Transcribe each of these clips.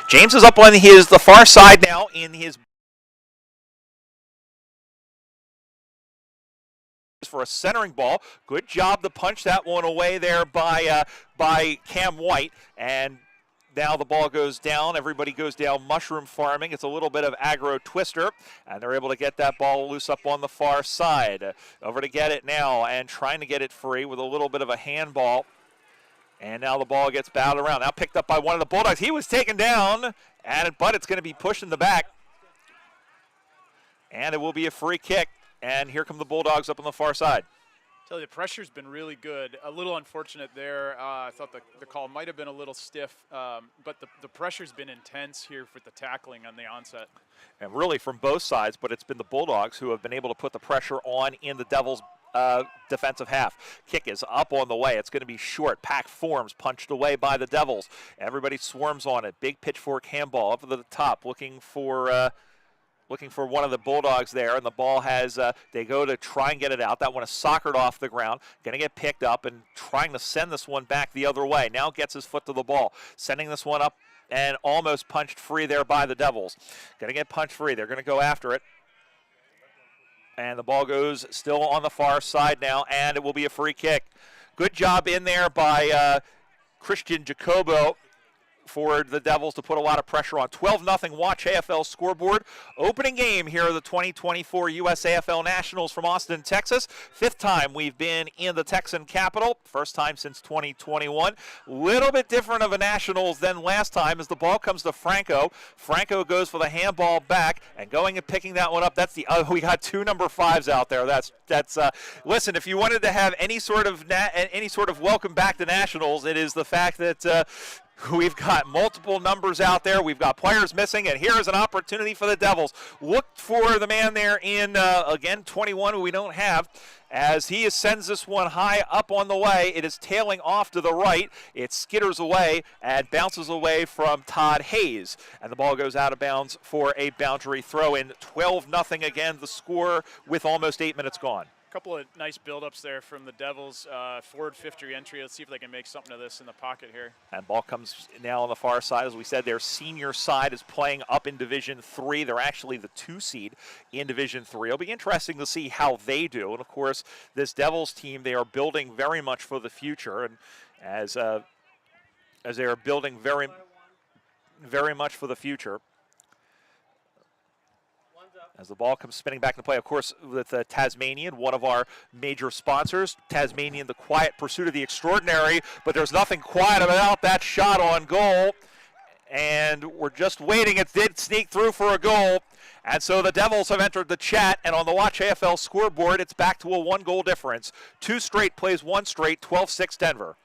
James is up on the far side now in his for a centering ball. Good job to punch that one away there by Cam White. And now the ball goes down. Everybody goes down mushroom farming. It's a little bit of aggro twister, and they're able to get that ball loose up on the far side. Over to get it now and trying to get it free with a little bit of a handball. And now the ball gets battled around. Now picked up by one of the Bulldogs. He was taken down, but it's going to be pushed in the back. And it will be a free kick. And here come the Bulldogs up on the far side. Tell you, the pressure's been really good. A little unfortunate there. I thought the call might have been a little stiff, but the pressure's been intense here for the tackling on the onset. And really from both sides, but it's been the Bulldogs who have been able to put the pressure on in the Devils' defensive half. Kick is up on the way. It's going to be short. Pack forms, punched away by the Devils. Everybody swarms on it. Big pitchfork handball up at the top, looking for one of the Bulldogs there, and the ball has, they go to try and get it out. That one is soccered off the ground, going to get picked up and trying to send this one back the other way. Now gets his foot to the ball, sending this one up and almost punched free there by the Devils. Going to get punched free. They're going to go after it. And the ball goes still on the far side now, and it will be a free kick. Good job in there by Christian Jacobo for the Devils to put a lot of pressure on. 12-0 Watch AFL scoreboard. Opening game here of the 2024 USAFL Nationals from Austin, Texas. 5th time we've been in the Texan capital. First time since 2021. Little bit different of a Nationals than last time as the ball comes to Franco. Franco goes for the handball back and going and picking that one up. That's the we got 2 number 5s out there. That's listen, if you wanted to have any sort of welcome back to Nationals, it is the fact that we've got multiple numbers out there. We've got players missing, and here is an opportunity for the Devils. Look for the man there in, again, 21, who we don't have, as he sends this one high up on the way. It is tailing off to the right. It skitters away and bounces away from Todd Hayes. And the ball goes out of bounds for a boundary throw-in. 12-0 again, the score with almost 8 minutes gone. A couple of nice build-ups there from the Devils. Forward 50 entry. Let's see if they can make something of this in the pocket here. And ball comes now on the far side. As we said, their senior side is playing up in Division 3. They're actually the 2 seed in Division 3. It'll be interesting to see how they do. And, of course, this Devils team, they are building very much for the future. And as they are building very, very much for the future, as the ball comes spinning back into play, of course, with Tasmanian, one of our major sponsors. Tasmanian, the quiet pursuit of the extraordinary, but there's nothing quiet about that shot on goal. And we're just waiting. It did sneak through for a goal. And so the Devils have entered the chat, and on the Watch AFL scoreboard, it's back to a 1-goal difference. 2 straight plays 1 straight, 12-6 Denver.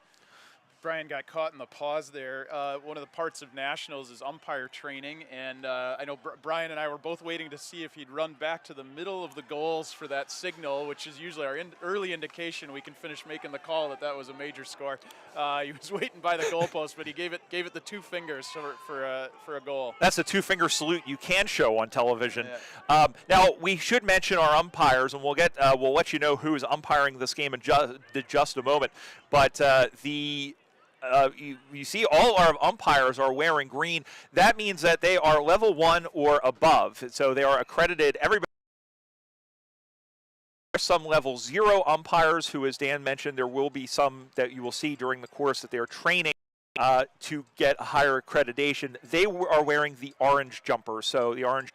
Brian got caught in the pause there. One of the parts of Nationals is umpire training, and I know Brian and I were both waiting to see if he'd run back to the middle of the goals for that signal, which is usually our early indication we can finish making the call that was a major score. He was waiting by the goalpost, but he gave it the 2 fingers for a goal. That's a 2-finger salute you can show on television. Yeah. Now we should mention our umpires, and we'll let you know who is umpiring this game in just a moment. But you see all our umpires are wearing green. That means that they are level 1 or above. So they are accredited. Everybody. There are some level 0 umpires who, as Dan mentioned, there will be some that you will see during the course that they are training to get higher accreditation. They are wearing the orange jumper. So the orange,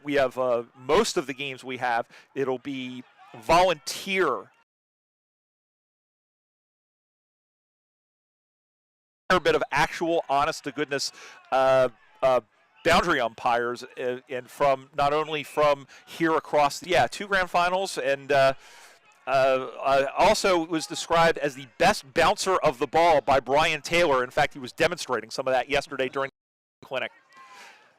we have most of the games we have, it'll be volunteer. A bit of actual, honest-to-goodness boundary umpires, and from not only from here across, 2 grand finals, and also was described as the best bouncer of the ball by Brian Taylor. In fact, he was demonstrating some of that yesterday during the clinic.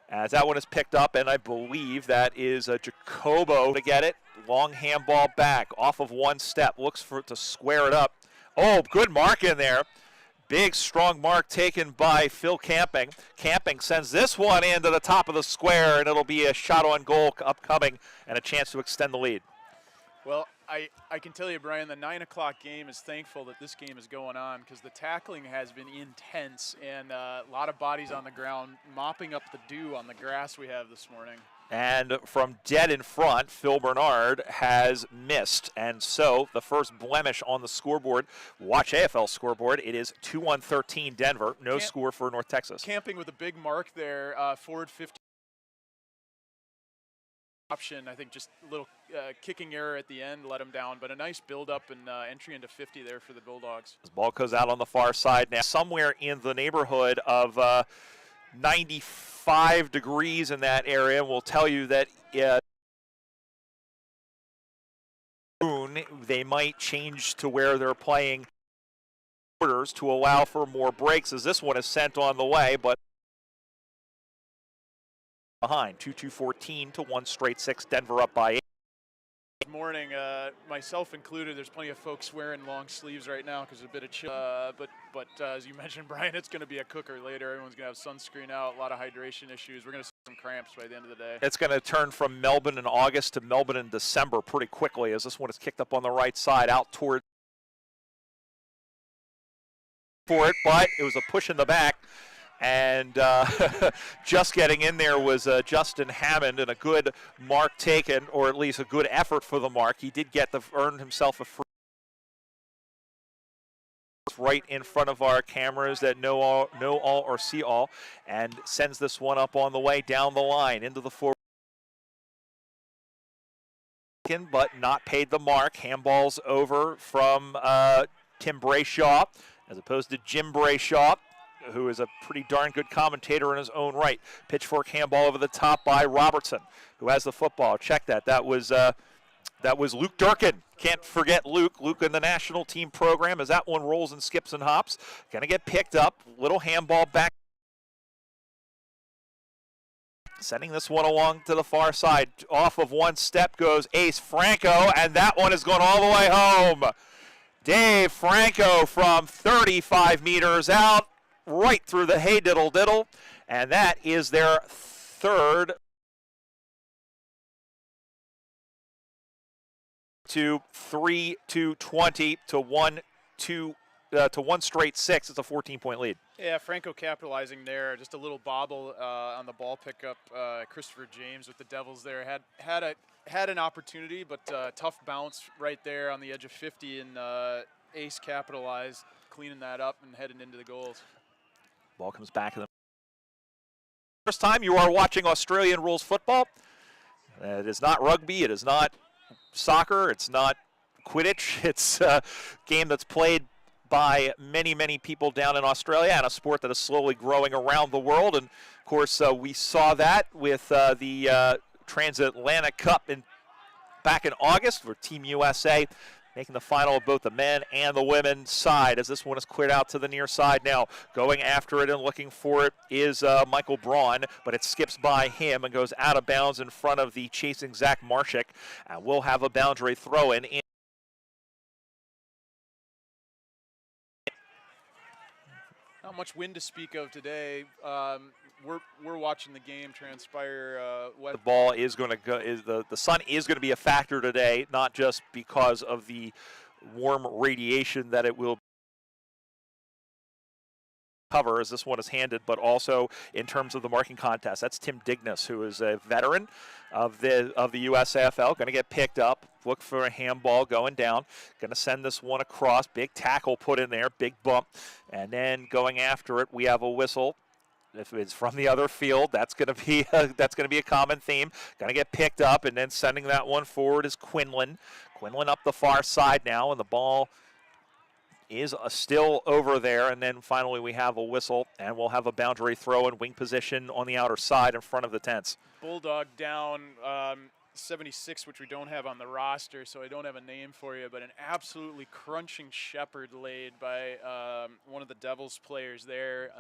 As that one is picked up, and I believe that is Jacobo to get it. Long handball back, off of 1 step, looks for it to square it up. Oh, good mark in there. Big, strong mark taken by Phil Camping. Camping sends this one into the top of the square, and it'll be a shot on goal upcoming and a chance to extend the lead. Well, I can tell you, Brian, the 9 o'clock game is thankful that this game is going on because the tackling has been intense and a lot of bodies on the ground mopping up the dew on the grass we have this morning. And from dead in front, Phil Bernard has missed. And so the first blemish on the scoreboard, Watch AFL scoreboard, it is 2-1-13 Denver. No score for North Texas. Camping with a big mark there, forward 50 option. I think just a little kicking error at the end let him down, but a nice build-up and entry into 50 there for the Bulldogs. This ball goes out on the far side now, somewhere in the neighborhood of 95 degrees in that area. We'll tell you that they might change to where they're playing quarters to allow for more breaks as this one is sent on the way, but behind 2-2-14 to 1-6, Denver up by 8. Good morning, myself included. There's plenty of folks wearing long sleeves right now because of a bit of chill. But as you mentioned, Brian, it's going to be a cooker later. Everyone's going to have sunscreen out, a lot of hydration issues. We're going to see some cramps by the end of the day. It's going to turn from Melbourne in August to Melbourne in December pretty quickly as this one is kicked up on the right side out toward for it, but it was a push in the back. And just getting in there was Justin Hammond, and a good mark taken, or at least a good effort for the mark. He did earn himself a free right in front of our cameras that know all or see all, and sends this one up on the way down the line into the forward. But not paid the mark. Handballs over from Tim Brayshaw as opposed to Jim Brayshaw, who is a pretty darn good commentator in his own right. Pitchfork handball over the top by Robertson, who has the football. Check that. That was Luke Durkin. Can't forget Luke. Luke in the national team program as that one rolls and skips and hops. Going to get picked up. Little handball back. Sending this one along to the far side. Off of one step goes Ace Franco, and that one is going all the way home. Dave Franco from 35 meters out, right through the hay diddle diddle, and that is their third to 3-20 to 1-6. It's a 14-point lead. Yeah, Franco capitalizing there. Just a little bobble on the ball pickup. Christopher James with the Devils there had an opportunity, but tough bounce right there on the edge of 50, and Ace capitalized, cleaning that up and heading into the goals. Ball comes back in the first time you are watching Australian rules football. It is not rugby. It is not soccer. It's not Quidditch. It's a game that's played by many, many people down in Australia, and a sport that is slowly growing around the world. And of course, we saw that with the Transatlantic Cup back in August, where Team USA making the final of both the men and the women's side, as this one is cleared out to the near side now. Going after it and looking for it is Michael Braun, but it skips by him and goes out of bounds in front of the chasing Zach Marshik. And we'll have a boundary throw-in. Not much wind to speak of today. We're watching the game transpire. The ball is going to go. The sun is going to be a factor today, not just because of the warm radiation that it will cover as this one is handed, but also in terms of the marking contest. That's Tim Dignas, who is a veteran of the USAFL, going to get picked up. Look for a handball going down. Going to send this one across. Big tackle put in there, big bump, and then going after it, we have a whistle. If it's from the other field, that's going to be a common theme. Going to get picked up, and then sending that one forward is Quinlan. Quinlan up the far side now, and the ball is still over there. And then finally we have a whistle, and we'll have a boundary throw in wing position on the outer side in front of the tents. Bulldog down 76, which we don't have on the roster, so I don't have a name for you, but an absolutely crunching shepherd laid by one of the Devils players there.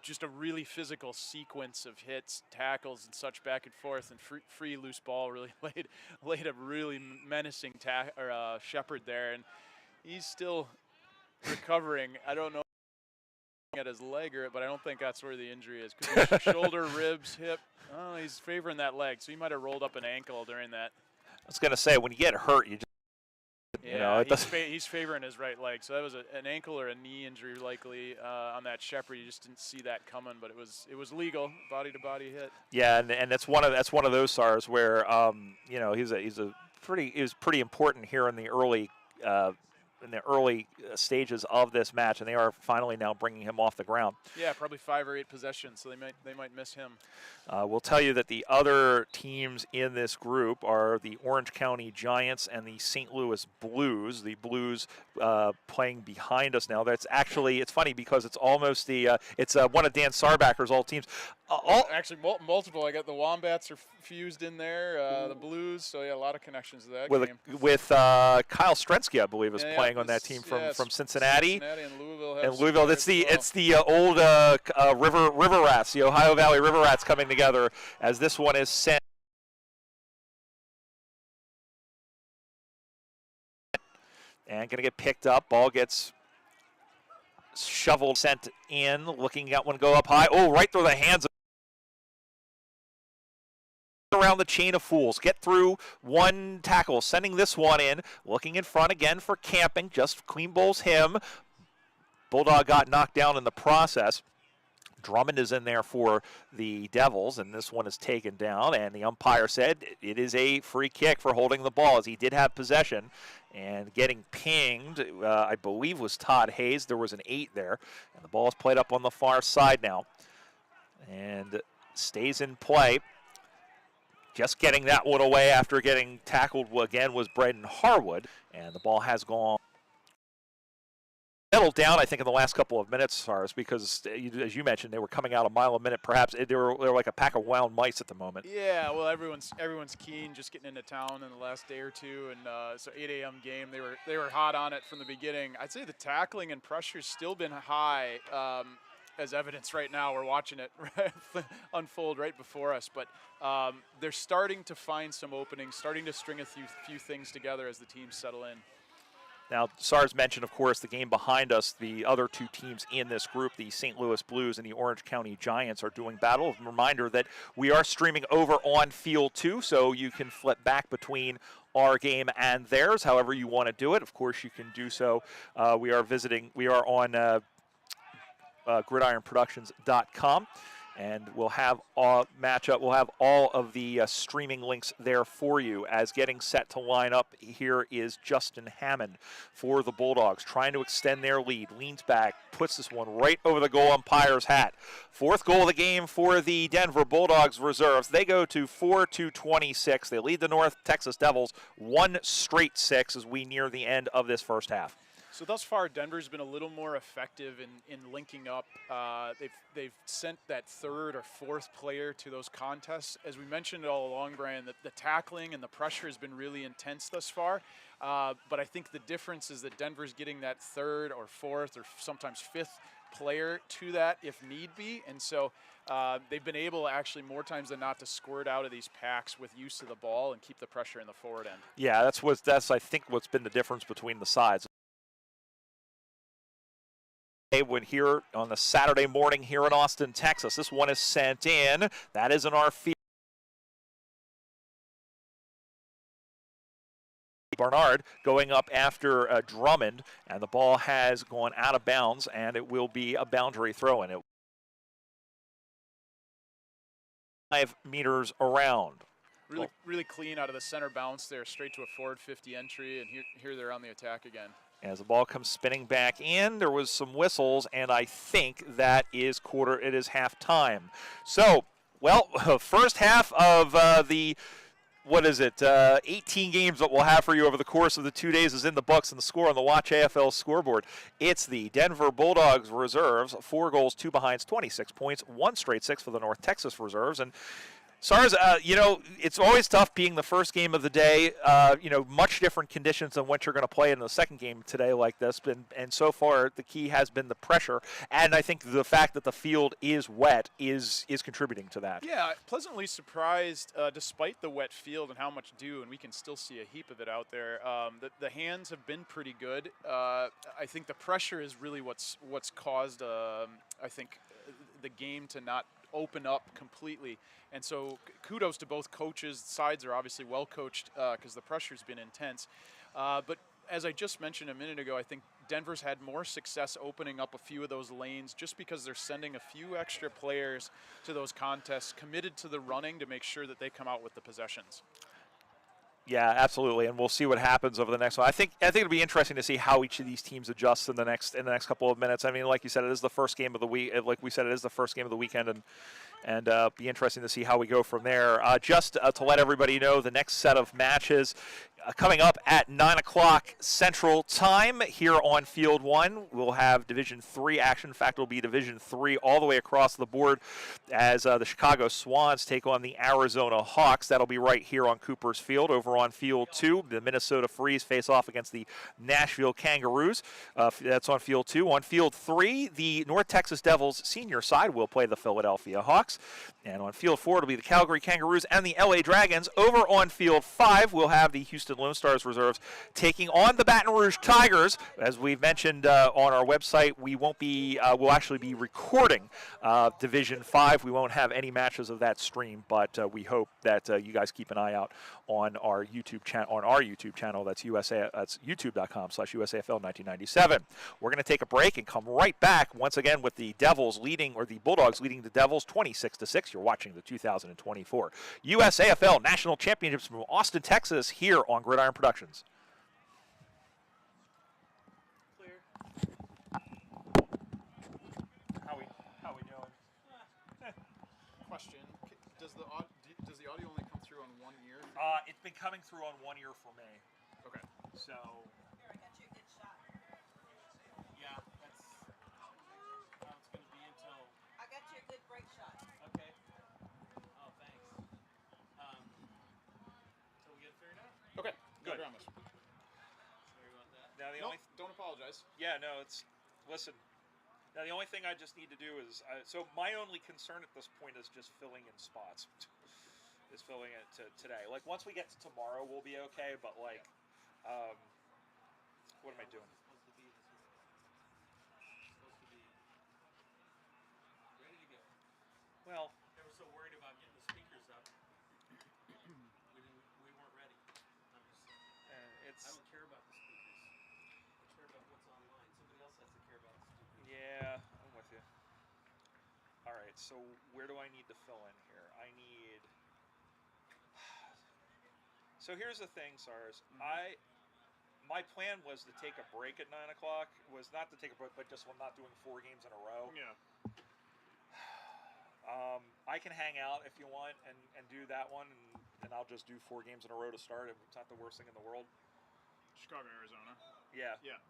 Just a really physical sequence of hits, tackles, and such back and forth, and free loose ball really laid a really menacing shepherd there, and he's still recovering. I don't know at his leg, but I don't think that's where the injury is. Could be shoulder, ribs, hip. Oh, he's favoring that leg, so he might have rolled up an ankle during that. I was going to say, when you get hurt, you just You know, Yeah, it doesn't. he's favoring his right leg, so that was an ankle or a knee injury likely on that Shepherd. You just didn't see that coming, but it was legal, body to body hit. Yeah, and that's one of those SARs where you know he was pretty important here uh, in the early stages of this match, and they are finally now bringing him off the ground. Yeah, probably 5 or 8 possessions, so they might miss him. We'll tell you that the other teams in this group are the Orange County Giants and the St. Louis Blues. The Blues playing behind us now. It's funny because it's almost it's one of Dan Sarbacker's old teams. Actually, multiple. I got the Wombats are fused in there, the Blues. So yeah, a lot of connections to that game. With Kyle Strensky, I believe, is playing on that team from Cincinnati. Cincinnati and Louisville. It's the old River Rats, the Ohio Valley River Rats coming together as this one is sent. And going to get picked up. Ball gets shoveled, sent in. Looking at one go up high. Oh, right through the hands of around the chain of fools. Get through one tackle. Sending this one in. Looking in front again for Camping. Just clean bowls him. Bulldog got knocked down in the process. Drummond is in there for the Devils, and this one is taken down, and the umpire said it is a free kick for holding the ball, as he did have possession, and getting pinged, I believe, was Todd Hayes. There was an 8 there, and the ball is played up on the far side now, and stays in play. Just getting that one away after getting tackled again was Braden Harwood, and the ball has gone. Settled down, I think, in the last couple of minutes, Sars, because as you mentioned, they were coming out a mile a minute. Perhaps they were like a pack of wound mice at the moment. Yeah, well, everyone's keen, just getting into town in the last day or two, and so 8 a.m. game. They were hot on it from the beginning. I'd say the tackling and pressure's still been high, as evidence right now. We're watching it unfold right before us, but they're starting to find some openings, starting to string a few things together as the teams settle in. Now, Sars mentioned, of course, the game behind us. The other two teams in this group, the St. Louis Blues and the Orange County Giants, are doing battle. A reminder that we are streaming over on Field 2, so you can flip back between our game and theirs, however you want to do it. Of course, you can do so. We are on gridironproductions.com. And we'll have a matchup. We'll have all of the streaming links there for you. As getting set to line up, here is Justin Hammond for the Bulldogs, trying to extend their lead. Leans back, puts this one right over the goal umpire's hat. 4th goal of the game for the Denver Bulldogs reserves. They go to 4-26. They lead the North Texas Devils 1 straight 6 as we near the end of this first half. So thus far, Denver's been a little more effective in linking up. They've sent that 3rd or 4th player to those contests. As we mentioned all along, Brian, the tackling and the pressure has been really intense thus far. But I think the difference is that Denver's getting that 3rd or 4th or sometimes 5th player to that if need be. And so they've been able actually more times than not to squirt out of these packs with use of the ball and keep the pressure in the forward end. Yeah, that's I think what's been the difference between the sides. When here on the Saturday morning here in Austin, Texas. This one is sent in. That is in our field. Barnard going up after Drummond, and the ball has gone out of bounds, and it will be a boundary throw in. 5 meters around. Really clean out of the center bounce there, straight to a forward 50 entry, and here they're on the attack again. As the ball comes spinning back in, there was some whistles, and I think that is it is halftime. So, well, first half of the 18 games that we'll have for you over the course of the 2 days is in the books, and the score on the Watch AFL scoreboard. It's the Denver Bulldogs reserves, 4 goals, 2 behinds, 26 points, 1 straight 6 for the North Texas reserves. And Sars, it's always tough being the first game of the day. Much different conditions than what you're going to play in the second game today like this. And so far, the key has been the pressure. And I think the fact that the field is wet is contributing to that. Yeah, pleasantly surprised, despite the wet field and how much dew, and we can still see a heap of it out there. The hands have been pretty good. I think the pressure is really what's caused, I think, the game to not open up completely. And so kudos to both coaches. Sides are obviously well coached because the pressure's been intense. But as I just mentioned a minute ago, I think Denver's had more success opening up a few of those lanes just because they're sending a few extra players to those contests, committed to the running to make sure that they come out with the possessions. Yeah, absolutely, and we'll see what happens over the next one. I think it'll be interesting to see how each of these teams adjusts in the next couple of minutes. I mean, like you said, it is the first game of the week. Like we said, it is the first game of the weekend, and be interesting to see how we go from there. Just to let everybody know, the next set of matches coming up at 9 o'clock Central Time here on Field 1. We'll have Division 3 action. In fact, it'll be Division 3 all the way across the board as the Chicago Swans take on the Arizona Hawks. That'll be right here on Cooper's Field. Over on Field 2, the Minnesota Freeze face off against the Nashville Kangaroos. That's on Field 2. On Field 3, the North Texas Devils senior side will play the Philadelphia Hawks. And on Field 4, it'll be the Calgary Kangaroos and the LA Dragons. Over on Field 5, we'll have the Houston Lone Stars reserves taking on the Baton Rouge Tigers. As we've mentioned on our website, we won't be, we'll actually be recording Division 5. We won't have any matches of that stream, but we hope that you guys keep an eye out on our YouTube channel. That's youtube.com/USAFL 1997. We're going to take a break and come right back once again with the Bulldogs leading the Devils 26-6. You're watching the 2024 USAFL National Championships from Austin, Texas, here on Gridiron Productions. Clear. How we doing? Question, does the audio only come through on one ear? It's been coming through on one ear for me. Okay. So. Here, I got you a good shot. Yeah, that's how it's going to be until. I got you a good break shot. Okay. Oh, thanks. So we get it figured out? Okay. Good. No dramas. Sorry about that. Now the Nope, only don't apologize. yeah, no, it's listen. Now the only thing I just need to do is so my only concern at this point is just filling in spots. Is filling it today. Like once we get to tomorrow, we'll be okay. But like, what am I doing? Supposed to be this week. Supposed to be ready to go. Well, They were so worried about getting the speakers up. We weren't ready. I'm just saying. it's I don't care about the speakers. I care about what's online. Somebody else has to care about the speakers. yeah, I'm with you. All right, so where do I need to fill in here? I need. So here's the thing, Sars. My plan was to take a break at 9 o'clock. Was not to take a break, but just I'm not doing 4 games in a row. Yeah. I can hang out if you want and do that one, and I'll just do 4 games in a row to start. It's not the worst thing in the world. Chicago, Arizona. Yeah. Yeah.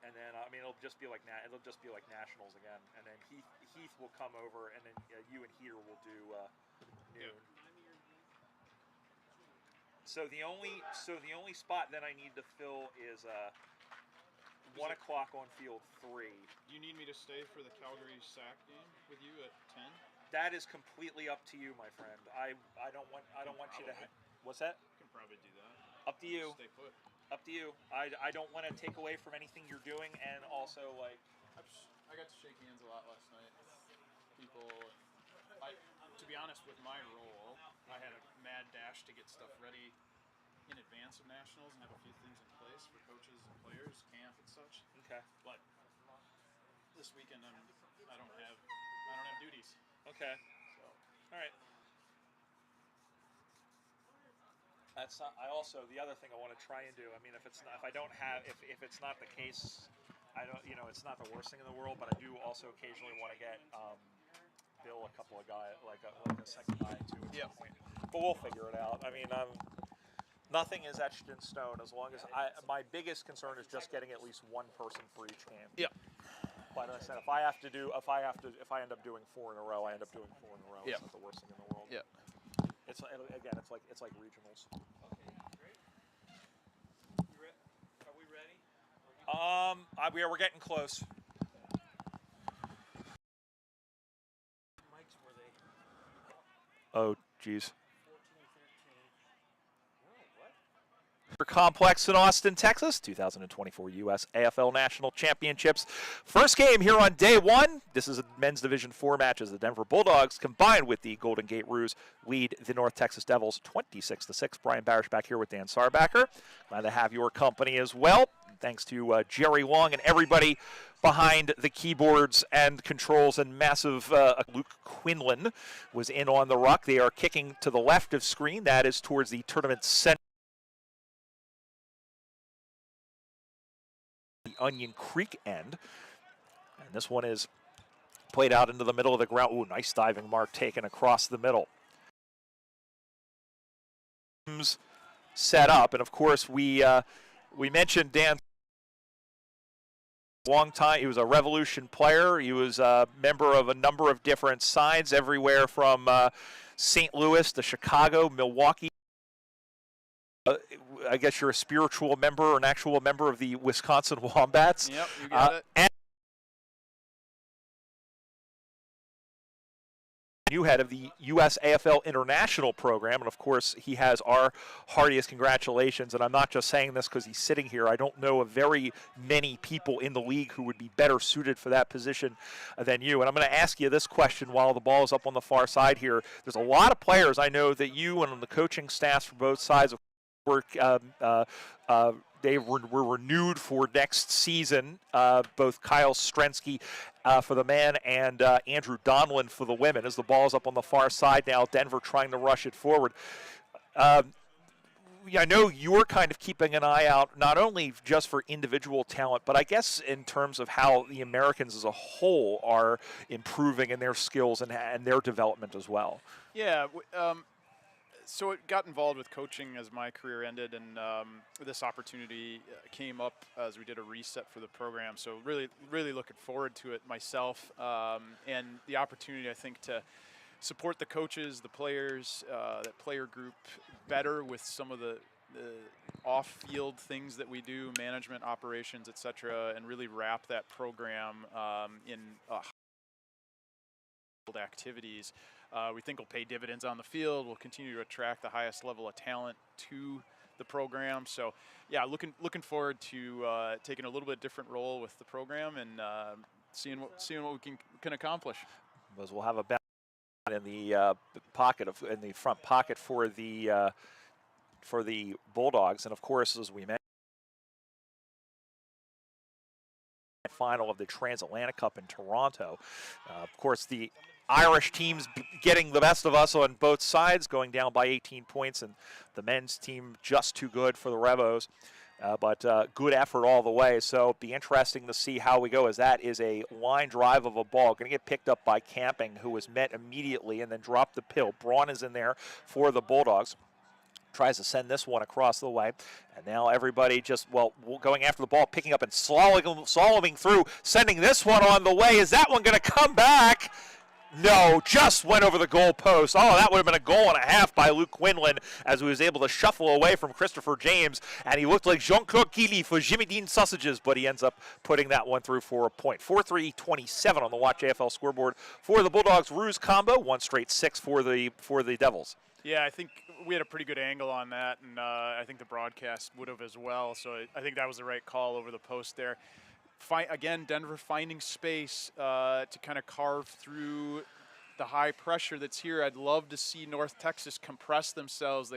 And then it'll just be like nationals again, and then Heath will come over, and then you and Heater will do noon. Yeah. So the only spot then I need to fill is 1 o'clock on Field 3. Do you need me to stay for the Calgary SAC game with you at 10? That is completely up to you, my friend. I don't want you to. What's that? Can probably do that. Up to you. Stay put. Up to you. I don't want to take away from anything you're doing, and also like. I got to shake hands a lot last night with people. To be honest, with my role, I had a mad dash to get stuff ready in advance of nationals and have a few things in place for coaches and players, camp and such. Okay. But this weekend I don't have duties. Okay. So All right. That's not, I also the other thing I want to try and do. I mean, if it's not the case, I don't. It's not the worst thing in the world. But I do also occasionally want to get Bill a couple of guys, like a second guy too at some point. But we'll figure it out. I mean, nothing is etched in stone. As long as my biggest concern is just getting at least one person for each game. yeah. But like I said, if I end up doing 4 in a row, I end up doing 4 in a row. Yeah. It's not the worst thing in the world. Yeah. It's like regionals. Okay, great. Are we ready? We're getting close. Mics were they? Oh, geez. 14, 13. No, what? Complex in Austin, Texas, 2024 USAFL National Championships. First game here on day one. This is a men's Division IV match as the Denver Bulldogs combined with the Golden Gate Roos lead the North Texas Devils 26-6. Brian Barish back here with Dan Sarbacker. Glad to have your company as well. Thanks to Jerry Long and everybody behind the keyboards and controls, and massive Luke Quinlan was in on the ruck. They are kicking to the left of screen. That is towards the tournament center. Onion Creek end, and this one is played out into the middle of the ground. Ooh, nice diving mark taken across the middle. Set up, and of course we mentioned Dan. Long time, he was a Revolution player. He was a member of a number of different sides, everywhere from St. Louis to Chicago, Milwaukee. I guess you're a spiritual member or an actual member of the Wisconsin Wombats. Yep, you got it. And new head of the USAFL International program, and of course he has our heartiest congratulations. And I'm not just saying this because he's sitting here. I don't know of very many people in the league who would be better suited for that position than you. And I'm going to ask you this question while the ball is up on the far side here. There's a lot of players I know that you and the coaching staffs for both sides of work, they were renewed for next season, both Kyle Strensky for the men and Andrew Donlin for the women. As the ball's up on the far side now, Denver trying to rush it forward. I know you're kind of keeping an eye out, not only just for individual talent, but I guess in terms of how the Americans as a whole are improving in their skills and their development as well. Yeah. So it got involved with coaching as my career ended, and this opportunity came up as we did a reset for the program. So really looking forward to it myself, and the opportunity, I think, to support the coaches, the players, that player group better with some of the off-field things that we do, management, operations, etc., and really wrap that program in activities. We think will pay dividends on the field. We'll continue to attract the highest level of talent to the program. So, yeah, looking forward to taking a little bit different role with the program and seeing what we can accomplish. Because we'll have a balance in the in the front pocket for the Bulldogs, and of course, as we mentioned, final of the Transatlantic Cup in Toronto. Of course, the Irish team's getting the best of us on both sides, going down by 18 points, and the men's team just too good for the Revos. But good effort all the way, so be interesting to see how we go, as that is a line drive of a ball. Going to get picked up by Camping, who was met immediately and then dropped the pill. Braun is in there for the Bulldogs. Tries to send this one across the way, and now everybody just, going after the ball, picking up and slaloming through, sending this one on the way. Is that one going to come back? No, just went over the goal post. Oh, that would have been a goal and a half by Luke Quinlan, as he was able to shuffle away from Christopher James, and he looked like Jean-Claude Guilly for Jimmy Dean Sausages, but he ends up putting that one through for a point. 4-3-27 on the Watch AFL scoreboard for the Bulldogs Roos combo, one straight 6 for the Devils. Yeah, I think we had a pretty good angle on that, and I think the broadcast would have as well, so I think that was the right call over the post there. Again, Denver finding space to kind of carve through the high pressure that's here. I'd love to see North Texas compress themselves.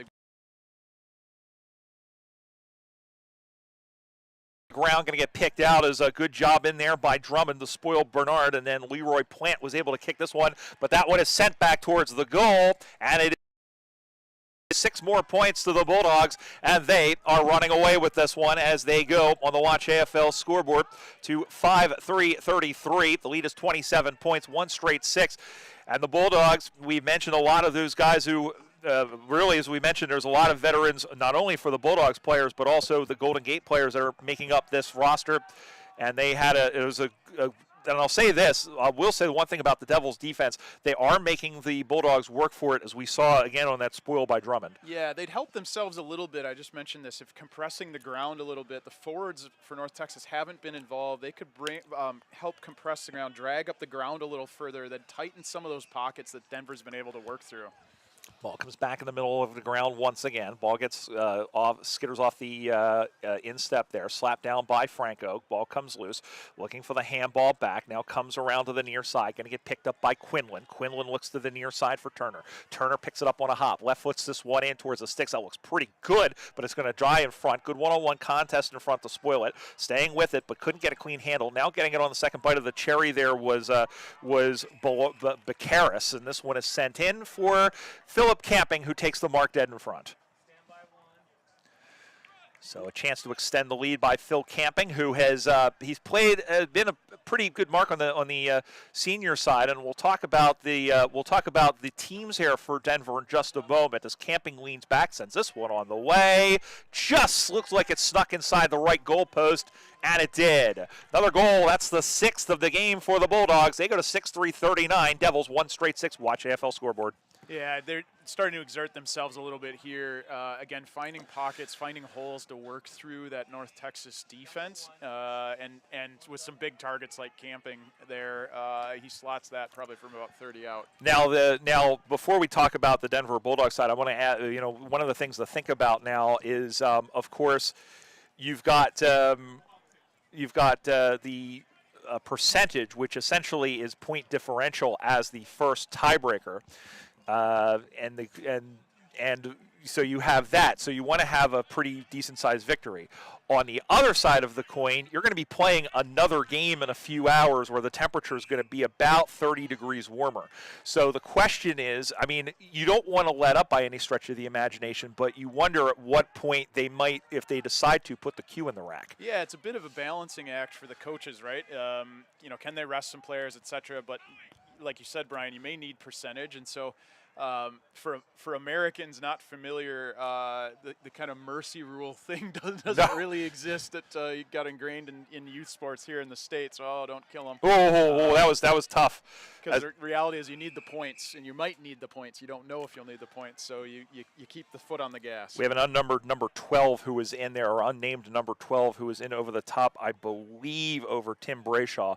Ground going to get picked out as a good job in there by Drummond, the spoiled Bernard, and then Leroy Plant was able to kick this one, but that one is sent back towards the goal, and it 6 more points to the Bulldogs, and they are running away with this one as they go on the Watch AFL scoreboard to 5-3-33. The lead is 27 points, one straight 6. And the Bulldogs, we mentioned a lot of those guys who really, as we mentioned, there's a lot of veterans, not only for the Bulldogs players, but also the Golden Gate players that are making up this roster. And they had and I'll say this, I will say one thing about the Devils' defense. They are making the Bulldogs work for it, as we saw again on that spoil by Drummond. Yeah, they'd help themselves a little bit. I just mentioned this. If compressing the ground a little bit, the forwards for North Texas haven't been involved. They could help compress the ground, drag up the ground a little further, then tighten some of those pockets that Denver's been able to work through. Ball comes back in the middle of the ground once again. Ball gets skitters off the instep there. Slapped down by Franco. Ball comes loose. Looking for the handball back. Now comes around to the near side. Going to get picked up by Quinlan. Quinlan looks to the near side for Turner. Turner picks it up on a hop. Left foots this one in towards the sticks. That looks pretty good, but it's going to dry in front. Good one-on-one contest in front to spoil it. Staying with it, but couldn't get a clean handle. Now getting it on the second bite of the cherry there was Bakaris, and this one is sent in for Philip Camping, who takes the mark dead in front. So a chance to extend the lead by Phil Camping, who has he's played been a pretty good mark on the senior side, and we'll talk about the teams here for Denver in just a moment as Camping leans back, sends this one on the way, just looks like it snuck inside the right goalpost, and it did. Another goal. That's the 6th of the game for the Bulldogs. They go to 6-3-39. Devils 1 straight 6. Watch AFL scoreboard. Yeah, they're starting to exert themselves a little bit here. Again, finding pockets, finding holes to work through that North Texas defense, and with some big targets like Camping there, he slots that probably from about 30 out. Now, before we talk about the Denver Bulldogs side, I want to add, one of the things to think about now is, of course, you've got the percentage, which essentially is point differential as the first tiebreaker. And so you have that. So you want to have a pretty decent-sized victory. On the other side of the coin, you're going to be playing another game in a few hours where the temperature is going to be about 30 degrees warmer. So the question is, I mean, you don't want to let up by any stretch of the imagination, but you wonder at what point they might, if they decide to, put the cue in the rack. Yeah, it's a bit of a balancing act for the coaches, right? Can they rest some players, et cetera? But like you said, Brian, you may need percentage, and so for Americans not familiar, the kind of mercy rule thing doesn't really exist that you got ingrained in youth sports here in the States. Oh, don't kill them. That was tough. Because the reality is you need the points, and you might need the points. You don't know if you'll need the points, so you keep the foot on the gas. We have an unnumbered number 12 who is in there, or unnamed number 12 who is in over the top, I believe, over Tim Brayshaw.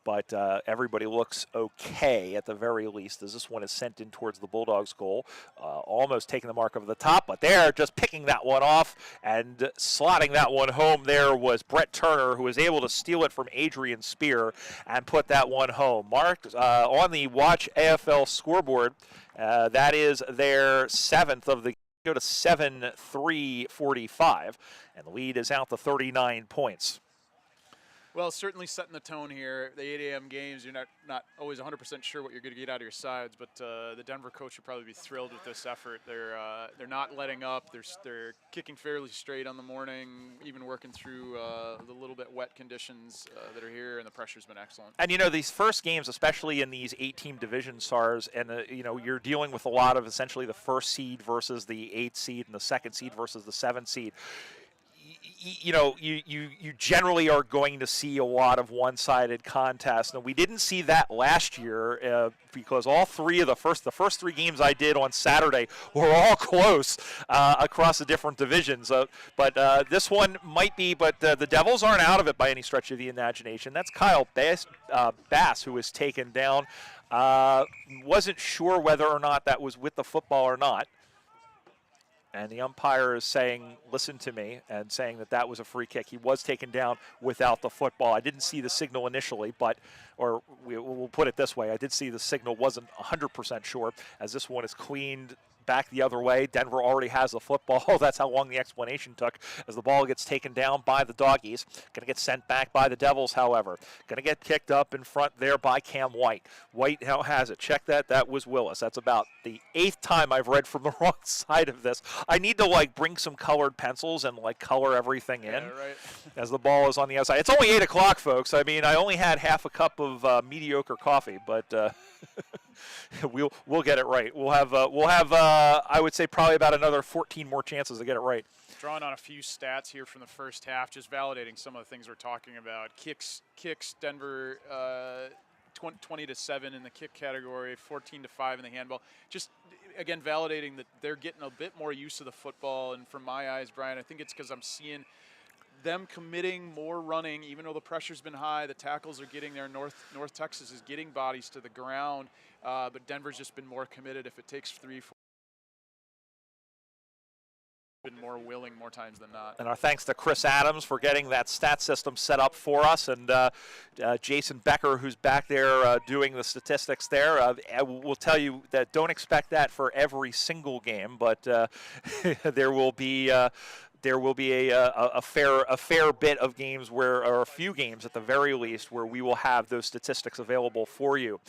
But everybody looks okay at the very least as this one is sent in towards the Bulldogs' goal. Almost taking the mark over the top, but they're just picking that one off and slotting that one home. There was Brett Turner, who was able to steal it from Adrian Spear and put that one home. Marked on the Watch AFL scoreboard, that is their 7th of the game. Go to 7-3-45, and the lead is out to 39 points. Well, certainly setting the tone here. The 8 a.m. games, you're not always 100% sure what you're going to get out of your sides, but the Denver coach would probably be thrilled with this effort. They're not letting up. They're kicking fairly straight on the morning, even working through the little bit wet conditions that are here, and the pressure's been excellent. And these first games, especially in these 8-team division SARs, and you're dealing with a lot of essentially the first seed versus the 8th seed and the second seed versus the 7th seed. You generally are going to see a lot of one-sided contests. Now, we didn't see that last year because all three of the first 3 games I did on Saturday were all close across the different divisions. But this one might be, but the Devils aren't out of it by any stretch of the imagination. That's Kyle Bass, who was taken down. Wasn't sure whether or not that was with the football or not. And the umpire is saying, listen to me, and saying that was a free kick. He was taken down without the football. I didn't see the signal initially, or we'll put it this way. I did see the signal, wasn't 100% sure, as this one is cleaned back the other way. Denver already has the football. That's how long the explanation took as the ball gets taken down by the Doggies. Going to get sent back by the Devils, however. Going to get kicked up in front there by Cam White. White now has it. Check that. That was Willis. That's about the 8th time I've read from the wrong side of this. I need to bring some colored pencils and color everything in. Yeah, right. As the ball is on the outside. It's only 8 o'clock, folks. I mean, I only had half a cup of mediocre coffee, but we'll get it right. We'll have I would say probably about another 14 more chances to get it right. Drawing on a few stats here from the first half, just validating some of the things we're talking about. Kicks, Denver 20-7 in the kick category, 14-5 in the handball. Just again validating that they're getting a bit more use of the football. And from my eyes, Brian, I think it's because I'm seeing them committing more running, even though the pressure's been high. The tackles are getting there. North Texas is getting bodies to the ground, but Denver's just been more committed. If it takes 3-4 been more willing more times than not. And our thanks to Chris Adams for getting that stat system set up for us, and Jason Becker, who's back there doing the statistics there. I will tell you that don't expect that for every single game, but there will be a fair bit of games or a few games at the very least, where we will have those statistics available for you.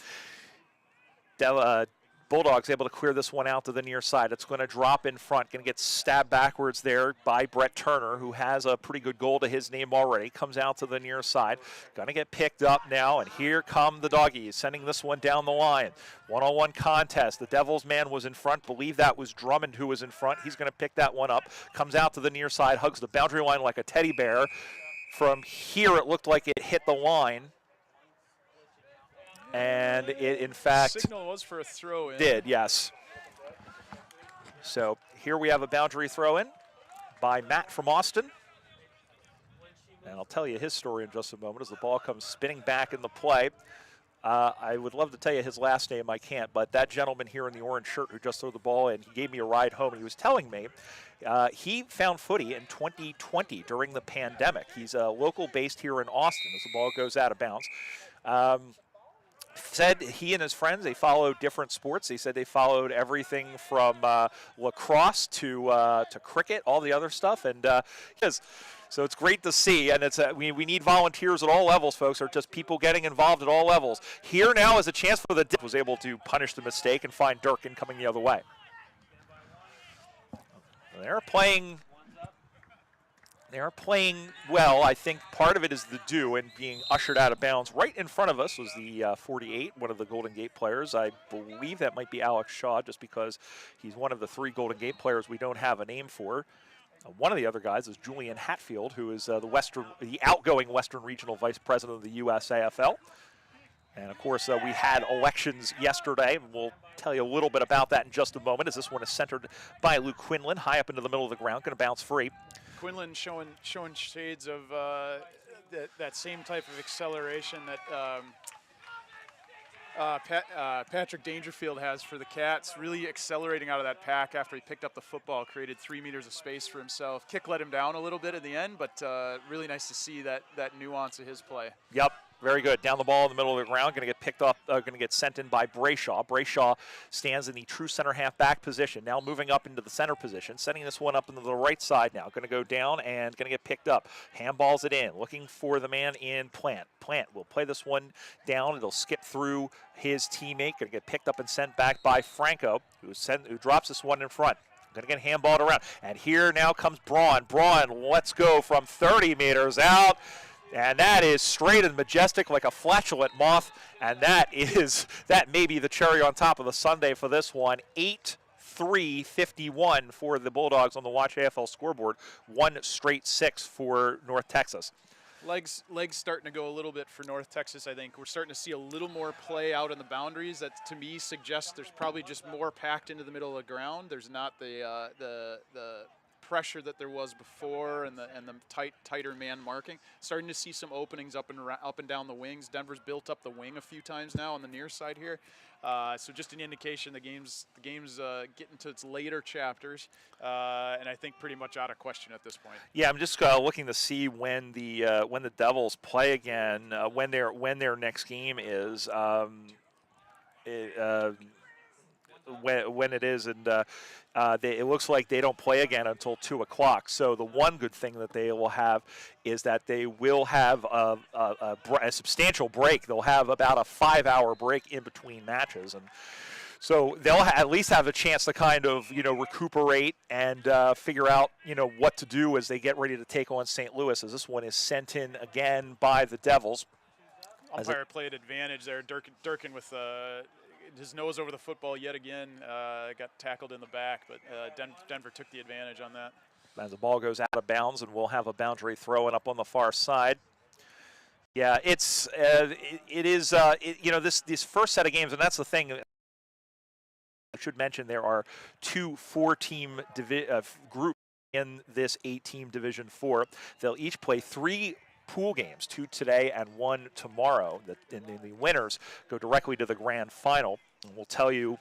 Bulldogs able to clear this one out to the near side. It's going to drop in front, going to get stabbed backwards there by Brett Turner, who has a pretty good goal to his name already. Comes out to the near side, going to get picked up now, and here come the Doggies, sending this one down the line. One-on-one contest. The Devils man was in front. Believe that was Drummond who was in front. He's going to pick that one up. Comes out to the near side, hugs the boundary line like a teddy bear. From here, it looked like it hit the line. And it, in fact, signal was for a throw in. Did, yes. So here we have a boundary throw in by Matt from Austin. And I'll tell you his story in just a moment as the ball comes spinning back in the play. I would love to tell you his last name, I can't, but that gentleman here in the orange shirt who just threw the ball in, he gave me a ride home. He was telling me he found footy in 2020 during the pandemic. He's local based here in Austin as the ball goes out of bounds. Said he and his friends, they followed different sports. They said they followed everything from lacrosse to cricket, all the other stuff. And so it's great to see. And it's we need volunteers at all levels, folks, or just people getting involved at all levels. Here now is a chance for the was able to punish the mistake and find Durkin coming the other way. They're playing well. I think part of it is the due and being ushered out of bounds. Right in front of us was the 48, one of the Golden Gate players. I believe that might be Alex Shaw, just because he's one of the 3 Golden Gate players we don't have a name for. One of the other guys is Julian Hatfield, who is the outgoing Western Regional Vice President of the USAFL. And, of course, we had elections yesterday. We'll tell you a little bit about that in just a moment, as this one is centered by Luke Quinlan, high up into the middle of the ground, going to bounce free. Quinlan showing shades of that same type of acceleration that Patrick Dangerfield has for the Cats, really accelerating out of that pack after he picked up the football, created 3 meters of space for himself. Kick let him down a little bit at the end, but really nice to see that nuance of his play. Yep. Very good. Down the ball in the middle of the ground, going to get picked up, going to get sent in by Brayshaw. Brayshaw stands in the true center half back position, now moving up into the center position, setting this one up into the right side now. Going to go down and going to get picked up. Handballs it in, looking for the man in Plant. Plant will play this one down. It'll skip through his teammate, going to get picked up and sent back by Franco, who drops this one in front. Going to get handballed around. And here now comes Braun. Braun lets go from 30 meters out. And that is straight and majestic like a flatulent moth. And that may be the cherry on top of the sundae for this one. 8-3-51 for the Bulldogs on the Watch AFL scoreboard. 1 straight 6 for North Texas. Legs starting to go a little bit for North Texas, I think. We're starting to see a little more play out in the boundaries. That, to me, suggests there's probably just more packed into the middle of the ground. There's not the pressure that there was before and the tighter man marking. Starting to see some openings up and down the wings. Denver's built up the wing a few times now on the near side here. So just an indication the game's getting to its later chapters, and I think pretty much out of question at this point. Yeah, I'm just looking to see when the Devils play again, when their next game is. When it is, and it looks like they don't play again until 2 o'clock. So the one good thing that they will have is that they will have a substantial break. They'll have about a 5-hour break in between matches, and so they'll at least have a chance to kind of recuperate and figure out what to do as they get ready to take on St. Louis. As this one is sent in again by the Devils. Umpire played advantage there. Durkin with his nose over the football yet again, got tackled in the back, but Denver took the advantage on that. As the ball goes out of bounds, and we'll have a boundary throw in up on the far side. Yeah, this first set of games, and that's the thing. I should mention there are 2 4-team groups in this 8-team Division 4. They'll each play 3 pool games, 2 today and 1 tomorrow. The winners go directly to the grand final. And we'll tell you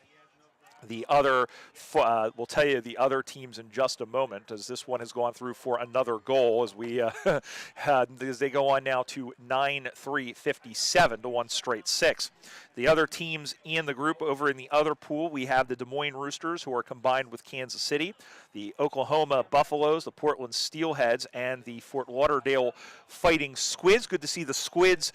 The other, we'll tell you the other teams in just a moment, as this one has gone through for another goal as we as they go on now to 9-3-57 to one straight 6. The other teams in the group over in the other pool, we have the Des Moines Roosters, who are combined with Kansas City, the Oklahoma Buffaloes, the Portland Steelheads, and the Fort Lauderdale Fighting Squids. Good to see the Squids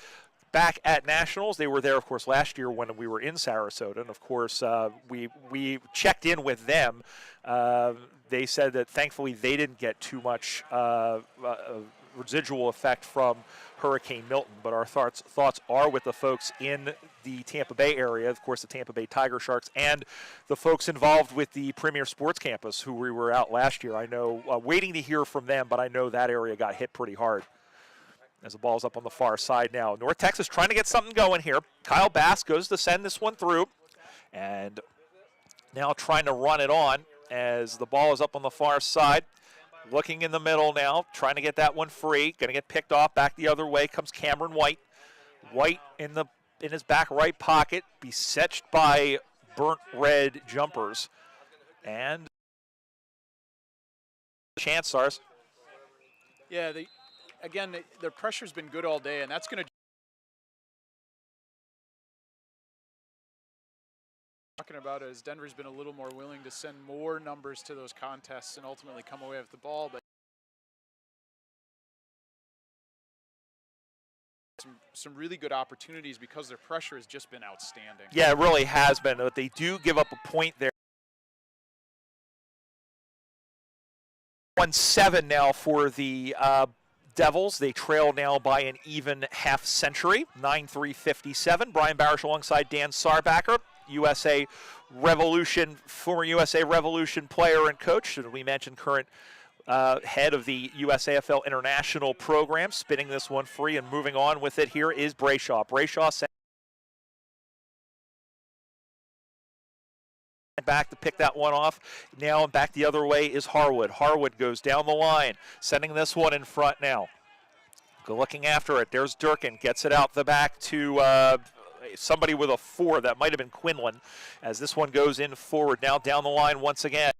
back at Nationals. They were there, of course, last year when we were in Sarasota, and of course, we checked in with them. They said that thankfully they didn't get too much residual effect from Hurricane Milton, but our thoughts are with the folks in the Tampa Bay area, of course, the Tampa Bay Tiger Sharks, and the folks involved with the Premier Sports Campus, who we were out last year. I know, waiting to hear from them, but I know that area got hit pretty hard. As the ball's up on the far side now. North Texas trying to get something going here. Kyle Bass goes to send this one through. And now trying to run it on as the ball is up on the far side. Looking in the middle now, trying to get that one free. Going to get picked off back the other way. Comes Cameron White. White in his back right pocket, besetched by burnt red jumpers. And chance, Sars. Yeah, again, the pressure's been good all day, and that's going to talking about is Denver's been a little more willing to send more numbers to those contests and ultimately come away with the ball, but some really good opportunities because their pressure has just been outstanding. Yeah, it really has been, but they do give up a point there. 1-7 now for the Devils. They trail now by an even half century, 9-3-57. Brian Barish alongside Dan Sarbacker, former USA Revolution player and coach. And we mentioned current head of the USAFL International program. Spinning this one free and moving on with it here is Brayshaw. Brayshaw back to pick that one off. Now back the other way is Harwood. Harwood goes down the line, sending this one in front now. Looking after it. There's Durkin. Gets it out the back to somebody with a 4. That might have been Quinlan as this one goes in forward. Now down the line once again.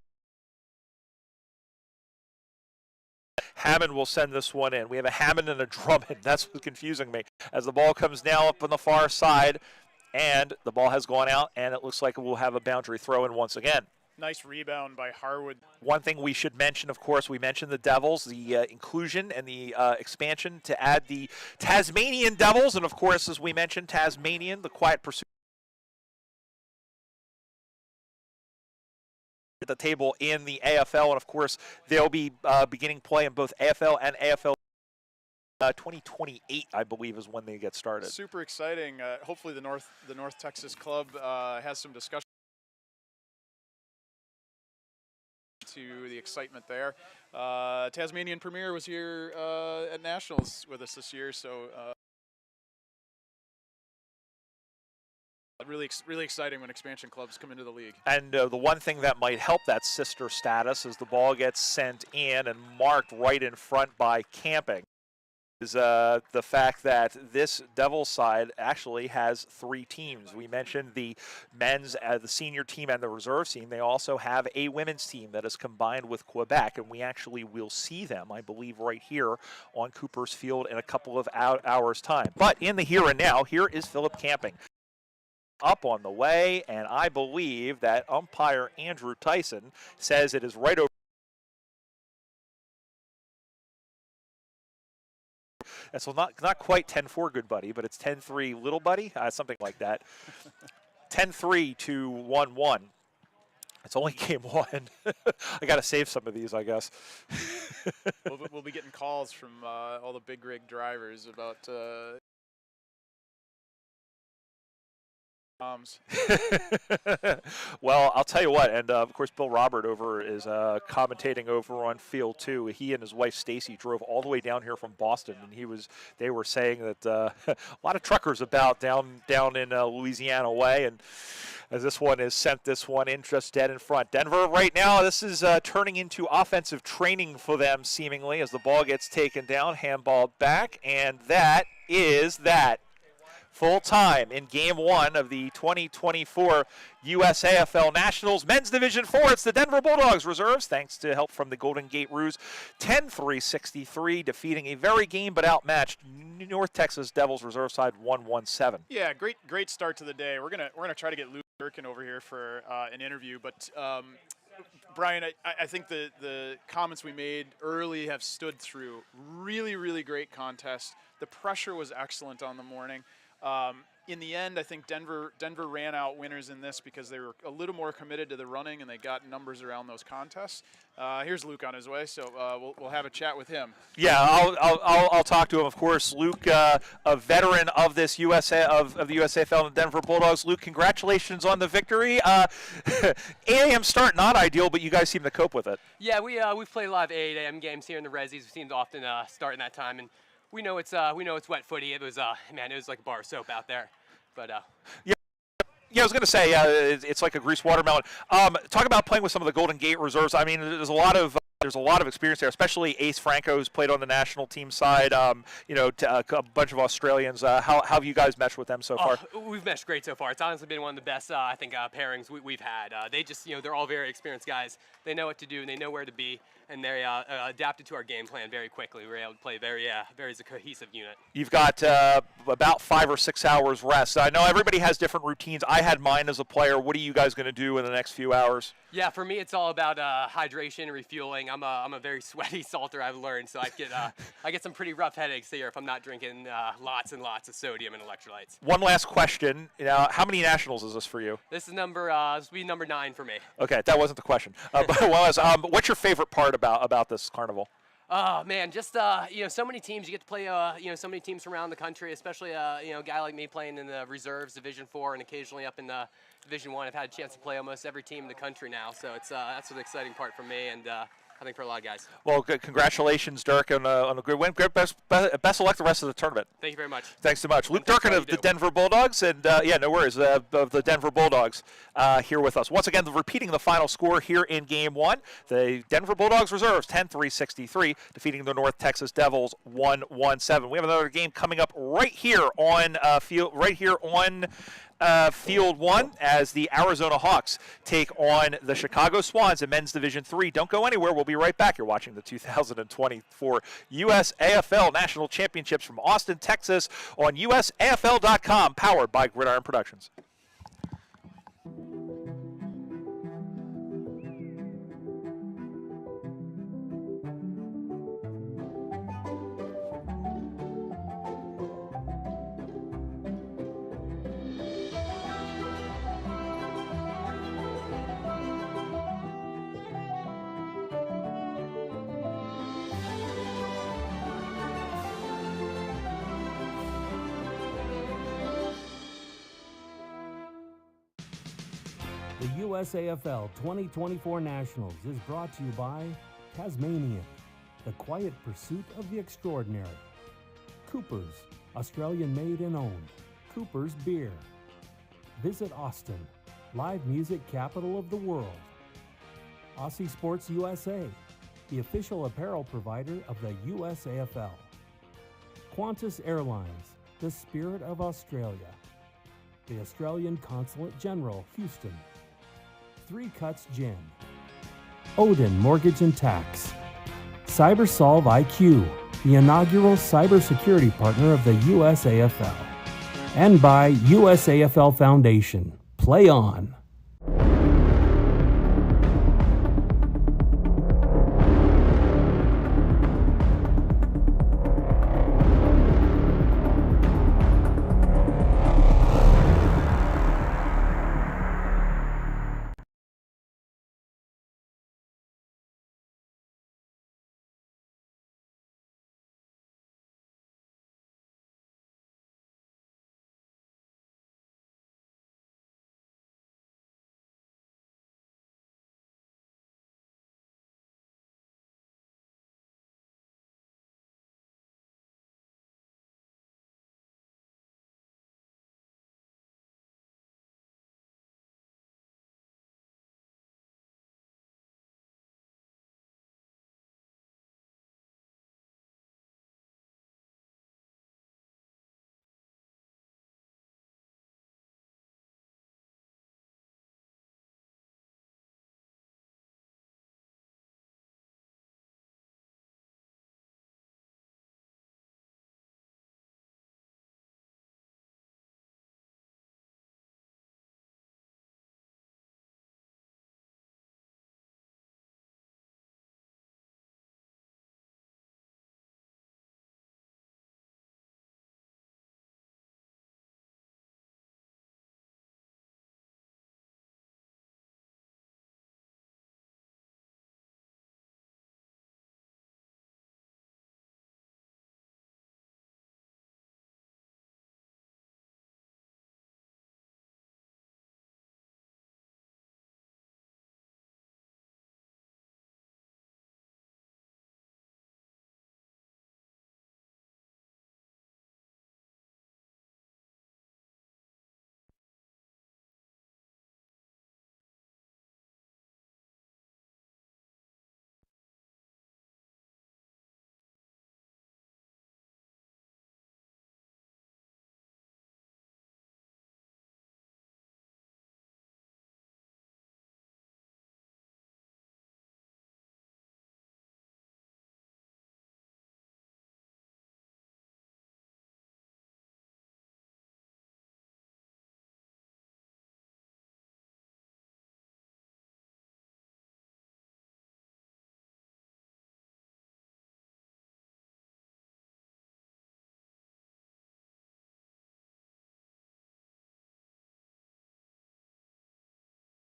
Hammond will send this one in. We have a Hammond and a Drummond. That's what's confusing me. As the ball comes now up on the far side. And the ball has gone out, and it looks like it will have a boundary throw in once again. Nice rebound by Harwood. One thing we should mention, of course, we mentioned the Devils, the inclusion and the expansion to add the Tasmanian Devils. And, of course, as we mentioned, Tasmanian, the quiet pursuit at the table in the AFL. And, of course, they'll be beginning play in both AFL and AFL. 2028, I believe, is when they get started. Super exciting. Hopefully the North Texas club has some discussion to the excitement there. Tasmanian Premier was here at Nationals with us this year, so really exciting when expansion clubs come into the league. And the one thing that might help that sister status is the ball gets sent in and marked right in front by Camping. Is the fact that this Devils side actually has 3 teams. We mentioned the men's, the senior team and the reserve team. They also have a women's team that is combined with Quebec, and we actually will see them, I believe, right here on Cooper's Field in a couple of hours' time. But in the here and now, here is Philip Camping. Up on the way, and I believe that umpire Andrew Tyson says it is right over. And so not quite 10-4, good buddy, but it's 10-3, little buddy, something like that. 10-3 to 1-1. It's only game 1. I got to save some of these, I guess. We'll be getting calls from all the big rig drivers about Well, I'll tell you what, and of course Bill Robert is commentating over on Field 2. He and his wife Stacy drove all the way down here from Boston, and they were saying that a lot of truckers about down in Louisiana way, and as this one is sent this one in just dead in front. Denver right now, this is turning into offensive training for them seemingly as the ball gets taken down, handballed back, and that is that. full time in Game 1 of the 2024 USAFL Nationals Men's Division 4. It's the Denver Bulldogs reserves, thanks to help from the Golden Gate Roos, 10-3-63, defeating a very game but outmatched North Texas Devils reserve side 1-1-7. Yeah, great start to the day. We're gonna try to get Luke Durkin over here for an interview, but Brian, I think the comments we made early have stood through. Really great contest. The pressure was excellent on the morning. In the end, I think Denver ran out winners in this because they were a little more committed to the running and they got numbers around those contests. Here's Luke on his way, so we'll have a chat with him. Yeah, I'll talk to him. Of course, Luke, a veteran of this of the USAFL and Denver Bulldogs. Luke, congratulations on the victory. 8 a.m. start, not ideal, but you guys seem to cope with it. Yeah, we've played a lot of 8 a.m. games here in the Resies. We seem to often start in that time, and we know it's wet footy. It was man, it was like a bar of soap out there, but yeah. Yeah, I was going to say, it's like a greased watermelon. Talk about playing with some of the Golden Gate reserves. I mean, there's a lot of experience there, especially Ace Franco, who's played on the national team side. A bunch of Australians. How have you guys meshed with them so far? We've meshed great so far. It's honestly been one of the best, I think, pairings we've had. They just, they're all very experienced guys. They know what to do and they know where to be, and they adapted to our game plan very quickly. We were able to play very as a cohesive unit. You've got about 5 or 6 hours rest. I know everybody has different routines. I had mine as a player. What are you guys going to do in the next few hours? Yeah, for me, it's all about hydration and refueling. I'm a very sweaty salter, I've learned, so I get some pretty rough headaches here if I'm not drinking lots and lots of sodium and electrolytes. One last question. How many nationals is this for you? This is this will be number 9 for me. Okay, that wasn't the question. What's your favorite part about this carnival? Oh man, just so many teams. You get to play so many teams from around the country, especially a guy like me playing in the reserves, Division 4, and occasionally up in the Division 1. I've had a chance to play almost every team in the country now, so it's that's an exciting part for me, and I think for a lot of guys. Well, congratulations, Dirk, on a good win. Best of luck the rest of the tournament. Thank you very much. Thanks so much. Luke Durkin of the Denver Bulldogs, and no worries, of the Denver Bulldogs here with us. Once again, repeating the final score here in Game 1. The Denver Bulldogs reserves 10-3-63, defeating the North Texas Devils 1-1-7. We have another game coming up right here on Field 1 as the Arizona Hawks take on the Chicago Swans in Men's Division 3. Don't go anywhere. We'll be right back. You're watching the 2024 USAFL National Championships from Austin, Texas on USAFL.com, powered by Gridiron Productions. The USAFL 2024 Nationals is brought to you by Tasmanian, the quiet pursuit of the extraordinary. Cooper's, Australian made and owned. Cooper's Beer. Visit Austin, live music capital of the world. Aussie Sports USA, the official apparel provider of the USAFL. Qantas Airlines, the spirit of Australia. The Australian Consulate General, Houston. Three Cuts Gin. Odin Mortgage and Tax. CyberSolve IQ, the inaugural cybersecurity partner of the USAFL. And by USAFL Foundation. Play on.